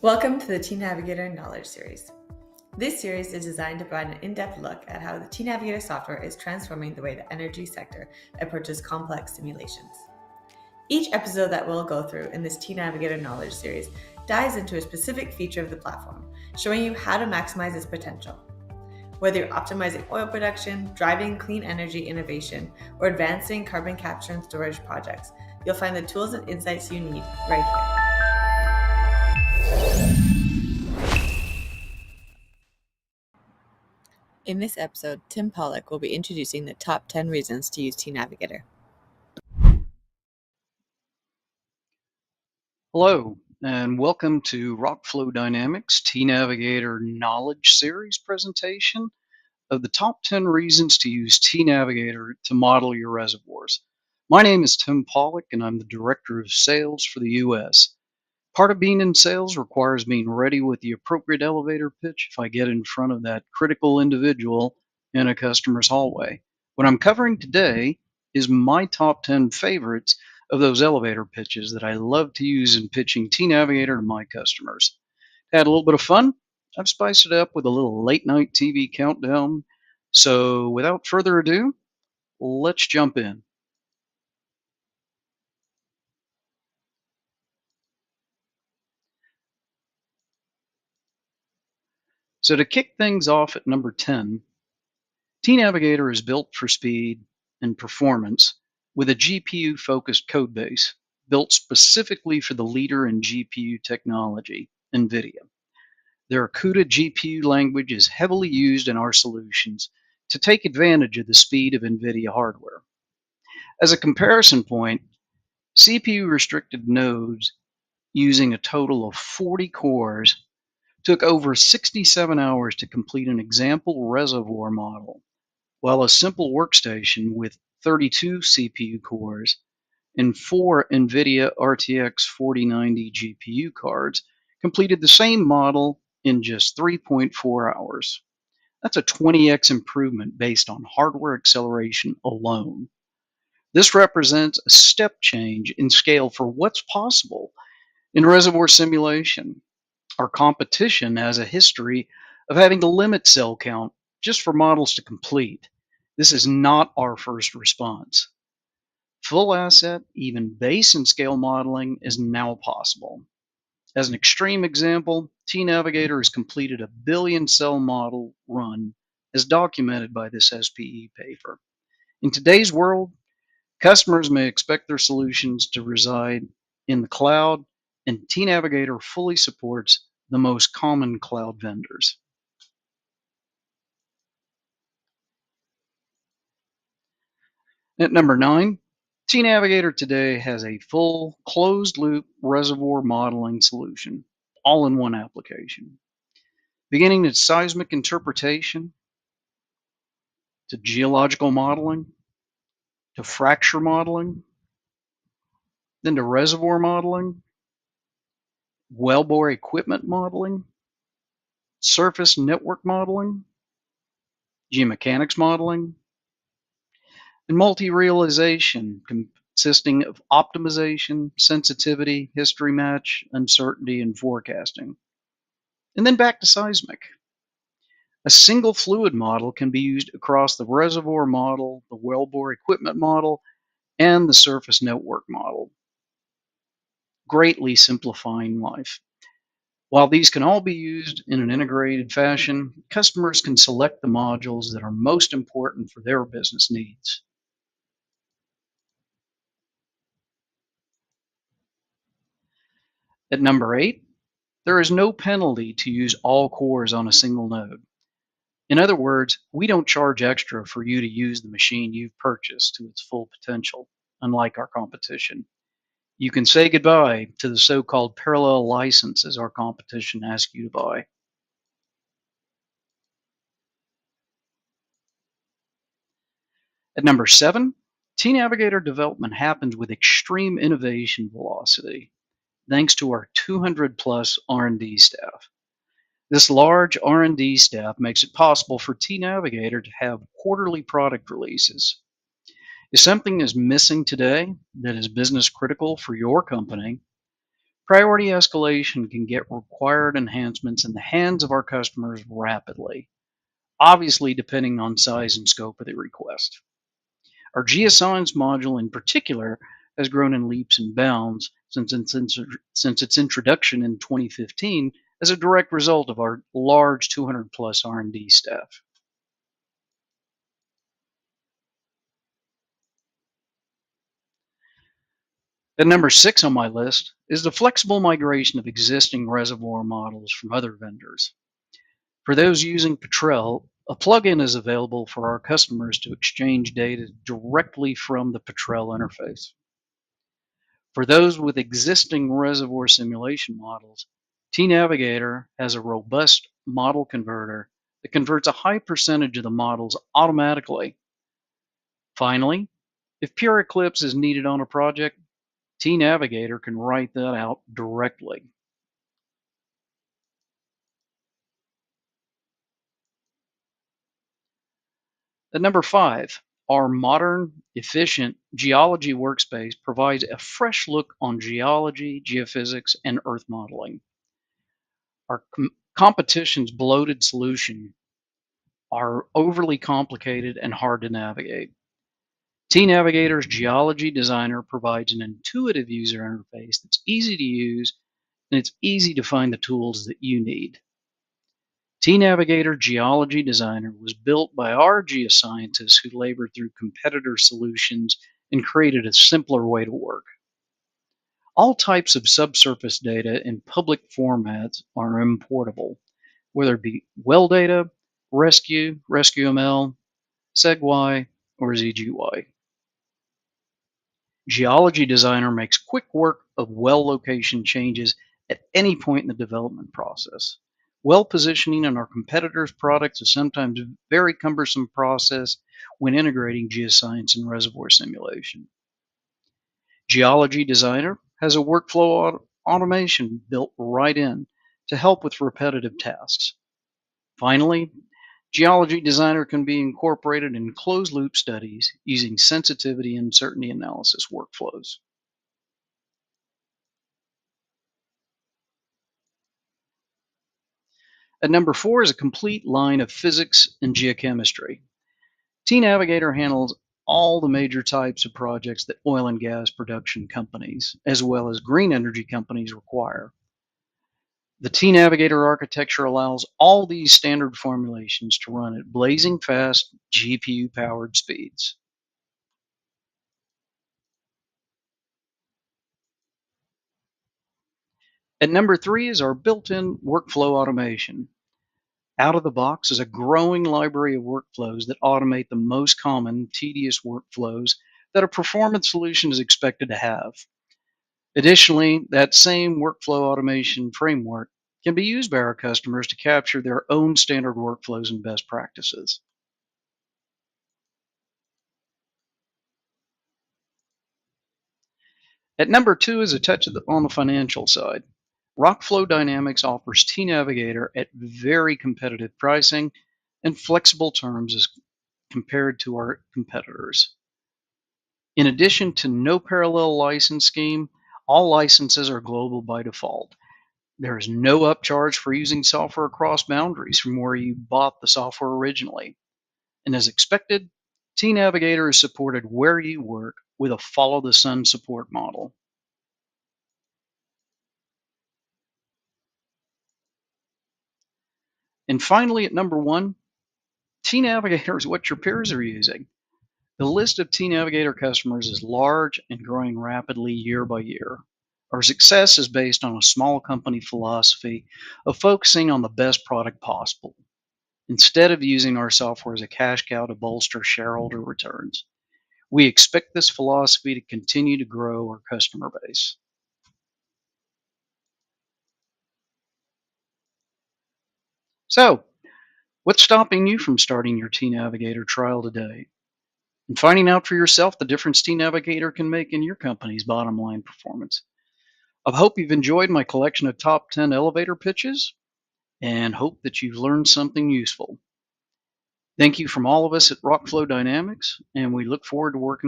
Welcome to the tNavigator Knowledge Series. This series is designed to provide an in-depth look at how the tNavigator software is transforming the way the energy sector approaches complex simulations. Each episode that we'll go through in this tNavigator Knowledge Series dives into a specific feature of the platform, showing you how to maximize its potential. Whether you're optimizing oil production, driving clean energy innovation, or advancing carbon capture and storage projects, you'll find the tools and insights you need right here. In this episode, Tim Pollock will be introducing the top 10 reasons to use tNavigator. Hello, and welcome to Rockflow Dynamics tNavigator Knowledge Series presentation of the top 10 reasons to use tNavigator to model your reservoirs. My name is Tim Pollock, and I'm the Director of Sales for the U.S. Part of being in sales requires being ready with the appropriate elevator pitch if I get in front of that critical individual in a customer's hallway. What I'm covering today is my top 10 favorites of those elevator pitches that I love to use in pitching tNavigator to my customers. To add a little bit of fun, I've spiced it up with a little late night TV countdown. So without further ado, let's jump in. So to kick things off at number 10, tNavigator is built for speed and performance with a GPU-focused codebase built specifically for the leader in GPU technology, NVIDIA. Their CUDA GPU language is heavily used in our solutions to take advantage of the speed of NVIDIA hardware. As a comparison point, CPU-restricted nodes using a total of 40 cores took over 67 hours to complete an example reservoir model, while a simple workstation with 32 CPU cores and 4 NVIDIA RTX 4090 GPU cards completed the same model in just 3.4 hours. That's a 20x improvement based on hardware acceleration alone. This represents a step change in scale for what's possible in reservoir simulation. Our competition has a history of having to limit cell count just for models to complete. This is not our first response. Full asset, even base and scale modeling is now possible. As an extreme example, tNavigator has completed a billion cell model run as documented by this SPE paper. In today's world, customers may expect their solutions to reside in the cloud, and tNavigator fully supports the most common cloud vendors. At number 9, tNavigator today has a full closed-loop reservoir modeling solution, all in one application. Beginning at seismic interpretation, to geological modeling, to fracture modeling, then to reservoir modeling, wellbore equipment modeling, surface network modeling, geomechanics modeling, and multi-realization consisting of optimization, sensitivity, history match, uncertainty, and forecasting. And then back to seismic. A single fluid model can be used across the reservoir model, the wellbore equipment model, and the surface network model, greatly simplifying life. While these can all be used in an integrated fashion, customers can select the modules that are most important for their business needs. At number 8, there is no penalty to use all cores on a single node. In other words, we don't charge extra for you to use the machine you've purchased to its full potential, unlike our competition. You can say goodbye to the so-called parallel licenses our competition asks you to buy. At number 7, tNavigator development happens with extreme innovation velocity, thanks to our 200 plus R&D staff. This large R&D staff makes it possible for tNavigator to have quarterly product releases. If something is missing today that is business critical for your company, Priority escalation can get required enhancements in the hands of our customers rapidly, obviously depending on size and scope of the request. Our GeoScience module in particular has grown in leaps and bounds since its introduction in 2015 as a direct result of our large 200 plus R&D staff. At number 6 on my list is the flexible migration of existing reservoir models from other vendors. For those using Petrel, a plugin is available for our customers to exchange data directly from the Petrel interface. For those with existing reservoir simulation models, tNavigator has a robust model converter that converts a high percentage of the models automatically. Finally, if pure Eclipse is needed on a project, tNavigator can write that out directly. At number 5, our modern, efficient geology workspace provides a fresh look on geology, geophysics, and earth modeling. Our competition's bloated solution are overly complicated and hard to navigate. tNavigator's Geology Designer provides an intuitive user interface that's easy to use, and it's easy to find the tools that you need. tNavigator Geology Designer was built by our geoscientists who labored through competitor solutions and created a simpler way to work. All types of subsurface data in public formats are importable, whether it be well data, rescue, RescueML, SegWy, or ZGY. Geology Designer makes quick work of well location changes at any point in the development process. Well positioning in our competitors' products is sometimes a very cumbersome process when integrating geoscience and reservoir simulation. Geology Designer has a workflow automation built right in to help with repetitive tasks. Finally, Geology Designer can be incorporated in closed-loop studies using sensitivity and uncertainty analysis workflows. At number 4 is a complete line of physics and geochemistry. tNavigator handles all the major types of projects that oil and gas production companies, as well as green energy companies, require. The tNavigator architecture allows all these standard formulations to run at blazing fast GPU-powered speeds. At number 3 is our built-in workflow automation. Out of the box is a growing library of workflows that automate the most common tedious workflows that a performance solution is expected to have. Additionally, that same workflow automation framework can be used by our customers to capture their own standard workflows and best practices. At number 2 is a touch on the financial side. Rockflow Dynamics offers tNavigator at very competitive pricing and flexible terms as compared to our competitors. In addition to no parallel license scheme, all licenses are global by default. There is no upcharge for using software across boundaries from where you bought the software originally. And as expected, tNavigator is supported where you work with a follow the sun support model. And finally, at number 1, tNavigator is what your peers are using. The list of tNavigator customers is large and growing rapidly year by year. Our success is based on a small company philosophy of focusing on the best product possible, instead of using our software as a cash cow to bolster shareholder returns. We expect this philosophy to continue to grow our customer base. So, what's stopping you from starting your tNavigator trial today and finding out for yourself the difference tNavigator can make in your company's bottom line performance? I hope you've enjoyed my collection of top 10 elevator pitches and hope that you've learned something useful. Thank you from all of us at Rockflow Dynamics, and we look forward to working with